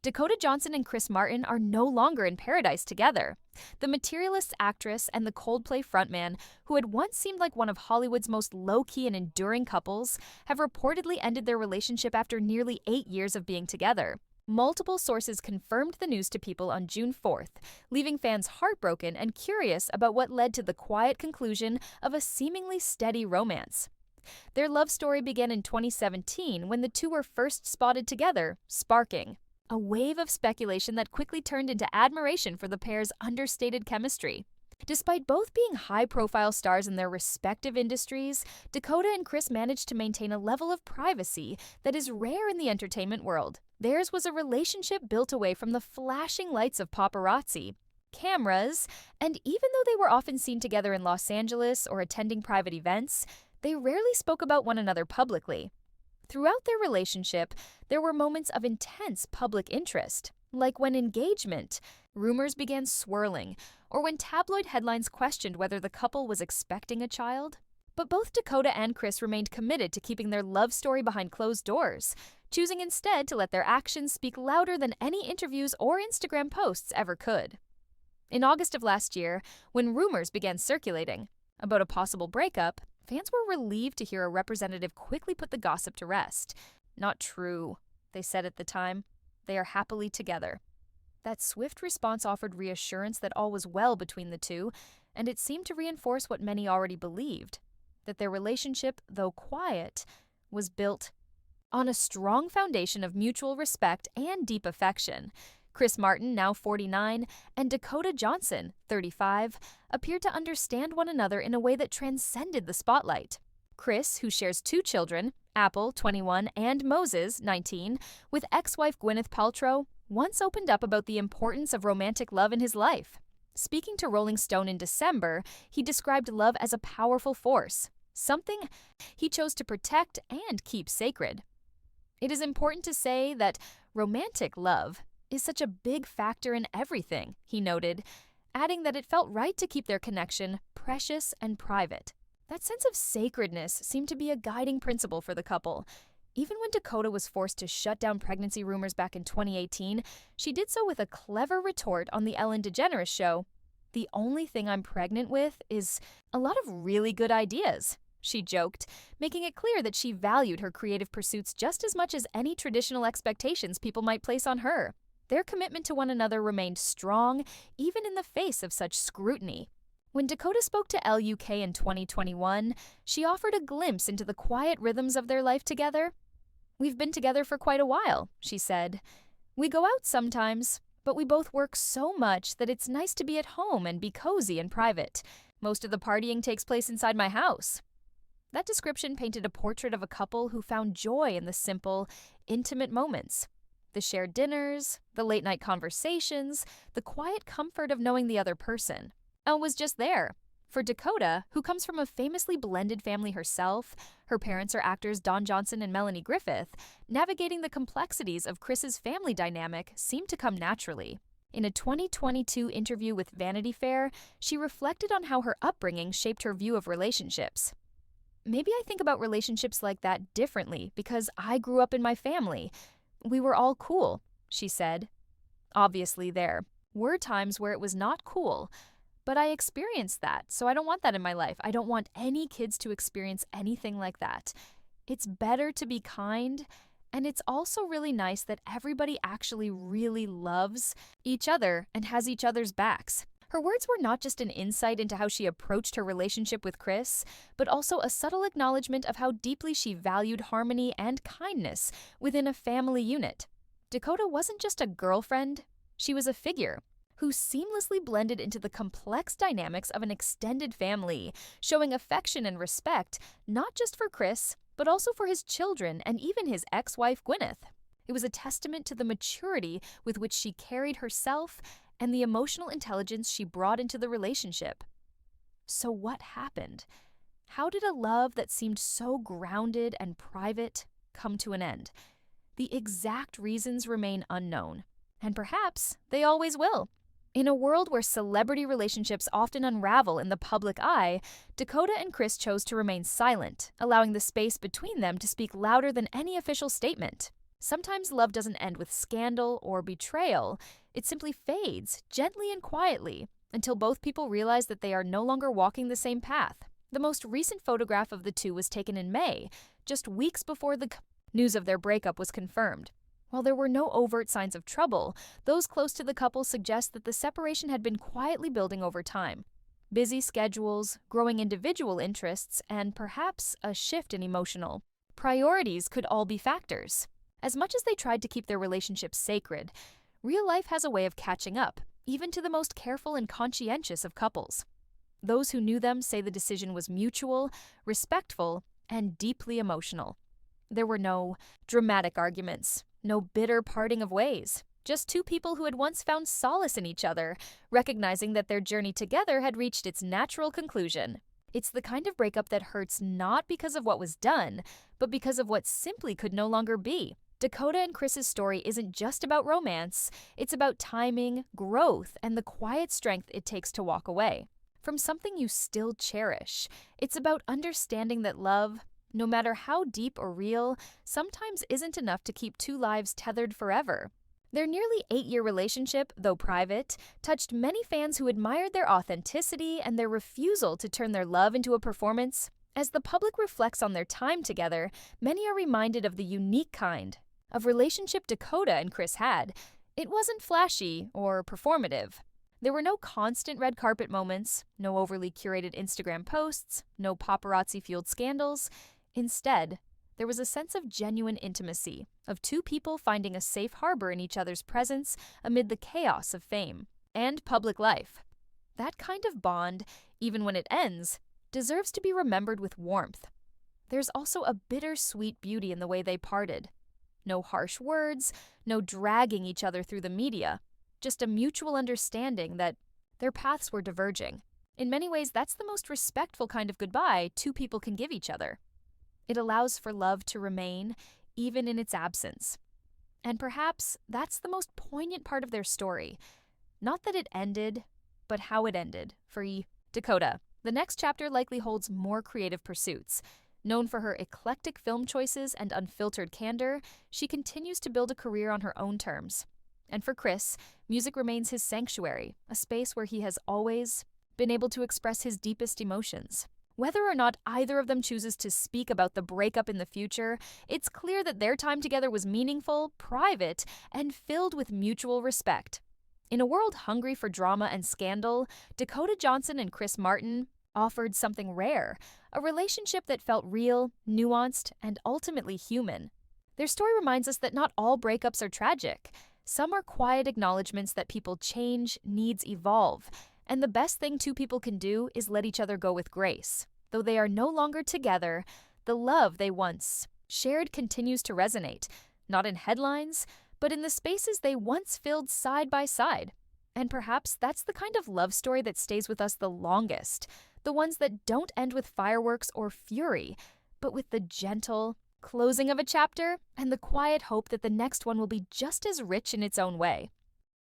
Dakota Johnson and Chris Martin are no longer in paradise together. The materialist actress and the Coldplay frontman, who had once seemed like one of Hollywood's most low-key and enduring couples, have reportedly ended their relationship after nearly 8 years of being together. Multiple sources confirmed the news to People on June 4th, leaving fans heartbroken and curious about what led to the quiet conclusion of a seemingly steady romance. Their love story began in 2017 when the two were first spotted together, sparking a wave of speculation that quickly turned into admiration for the pair's understated chemistry. Despite both being high-profile stars in their respective industries, Dakota and Chris managed to maintain a level of privacy that is rare in the entertainment world. Theirs was a relationship built away from the flashing lights of paparazzi, cameras, and even though they were often seen together in Los Angeles or attending private events, they rarely spoke about one another publicly. Throughout their relationship, there were moments of intense public interest, like when engagement rumors began swirling, or when tabloid headlines questioned whether the couple was expecting a child. But both Dakota and Chris remained committed to keeping their love story behind closed doors, choosing instead to let their actions speak louder than any interviews or Instagram posts ever could. In August of last year, when rumors began circulating about a possible breakup, fans were relieved to hear a representative quickly put the gossip to rest. "Not true," they said at the time. "They are happily together." That swift response offered reassurance that all was well between the two, and it seemed to reinforce what many already believed, that their relationship, though quiet, was built on a strong foundation of mutual respect and deep affection. Chris Martin, now 49, and Dakota Johnson, 35, appeared to understand one another in a way that transcended the spotlight. Chris, who shares 2 children, Apple, 21, and Moses, 19, with ex-wife Gwyneth Paltrow, once opened up about the importance of romantic love in his life. Speaking to Rolling Stone in December, he described love as a powerful force, something he chose to protect and keep sacred. "It is important to say that romantic love is such a big factor in everything," he noted, adding that it felt right to keep their connection precious and private. That sense of sacredness seemed to be a guiding principle for the couple. Even when Dakota was forced to shut down pregnancy rumors back in 2018, she did so with a clever retort on the Ellen DeGeneres show. "The only thing I'm pregnant with is a lot of really good ideas," she joked, making it clear that she valued her creative pursuits just as much as any traditional expectations people might place on her. Their commitment to one another remained strong, even in the face of such scrutiny. When Dakota spoke to LUK in 2021, she offered a glimpse into the quiet rhythms of their life together. "We've been together for quite a while," she said. "We go out sometimes, but we both work so much that it's nice to be at home and be cozy and private. Most of the partying takes place inside my house." That description painted a portrait of a couple who found joy in the simple, intimate moments. The shared dinners, the late-night conversations, the quiet comfort of knowing the other person. Elle was just there. For Dakota, who comes from a famously blended family herself, her parents are actors Don Johnson and Melanie Griffith, navigating the complexities of Chris's family dynamic seemed to come naturally. In a 2022 interview with Vanity Fair, she reflected on how her upbringing shaped her view of relationships. "Maybe I think about relationships like that differently because I grew up in my family. We were all cool," she said. Obviously, there were times where it was not cool, but I experienced that, so I don't want that in my life. I don't want any kids to experience anything like that. It's better to be kind, and it's also really nice that everybody actually really loves each other and has each other's backs. Her words were not just an insight into how she approached her relationship with Chris, but also a subtle acknowledgement of how deeply she valued harmony and kindness within a family unit. Dakota wasn't just a girlfriend, she was a figure who seamlessly blended into the complex dynamics of an extended family, showing affection and respect not just for Chris, but also for his children and even his ex-wife Gwyneth. It was a testament to the maturity with which she carried herself and the emotional intelligence she brought into the relationship. So what happened? How did a love that seemed so grounded and private come to an end? The exact reasons remain unknown, and perhaps they always will. In a world where celebrity relationships often unravel in the public eye, Dakota and Chris chose to remain silent, allowing the space between them to speak louder than any official statement. Sometimes love doesn't end with scandal or betrayal. It simply fades, gently and quietly, until both people realize that they are no longer walking the same path. The most recent photograph of the two was taken in May, just weeks before the news of their breakup was confirmed. While there were no overt signs of trouble, those close to the couple suggest that the separation had been quietly building over time. Busy schedules, growing individual interests, and perhaps a shift in emotional priorities could all be factors. As much as they tried to keep their relationship sacred, real life has a way of catching up, even to the most careful and conscientious of couples. Those who knew them say the decision was mutual, respectful, and deeply emotional. There were no dramatic arguments, no bitter parting of ways, just two people who had once found solace in each other, recognizing that their journey together had reached its natural conclusion. It's the kind of breakup that hurts not because of what was done, but because of what simply could no longer be. Dakota and Chris's story isn't just about romance, it's about timing, growth, and the quiet strength it takes to walk away from something you still cherish. It's about understanding that love, no matter how deep or real, sometimes isn't enough to keep two lives tethered forever. Their nearly 8-year relationship, though private, touched many fans who admired their authenticity and their refusal to turn their love into a performance. As the public reflects on their time together, many are reminded of the unique kind of relationship Dakota and Chris had. It wasn't flashy or performative. There were no constant red carpet moments, no overly curated Instagram posts, no paparazzi-fueled scandals. Instead, there was a sense of genuine intimacy, of two people finding a safe harbor in each other's presence amid the chaos of fame and public life. That kind of bond, even when it ends, deserves to be remembered with warmth. There's also a bittersweet beauty in the way they parted. No harsh words, no dragging each other through the media, just a mutual understanding that their paths were diverging. In many ways, that's the most respectful kind of goodbye two people can give each other. It allows for love to remain, even in its absence. And perhaps that's the most poignant part of their story. Not that it ended, but how it ended for Dakota. The next chapter likely holds more creative pursuits. Known for her eclectic film choices and unfiltered candor, she continues to build a career on her own terms. And for Chris, music remains his sanctuary, a space where he has always been able to express his deepest emotions. Whether or not either of them chooses to speak about the breakup in the future, it's clear that their time together was meaningful, private, and filled with mutual respect. In a world hungry for drama and scandal, Dakota Johnson and Chris Martin offered something rare, a relationship that felt real, nuanced, and ultimately human. Their story reminds us that not all breakups are tragic. Some are quiet acknowledgments that people change, needs evolve, and the best thing two people can do is let each other go with grace. Though they are no longer together, the love they once shared continues to resonate, not in headlines, but in the spaces they once filled side by side. And perhaps that's the kind of love story that stays with us the longest, the ones that don't end with fireworks or fury, but with the gentle closing of a chapter and the quiet hope that the next one will be just as rich in its own way.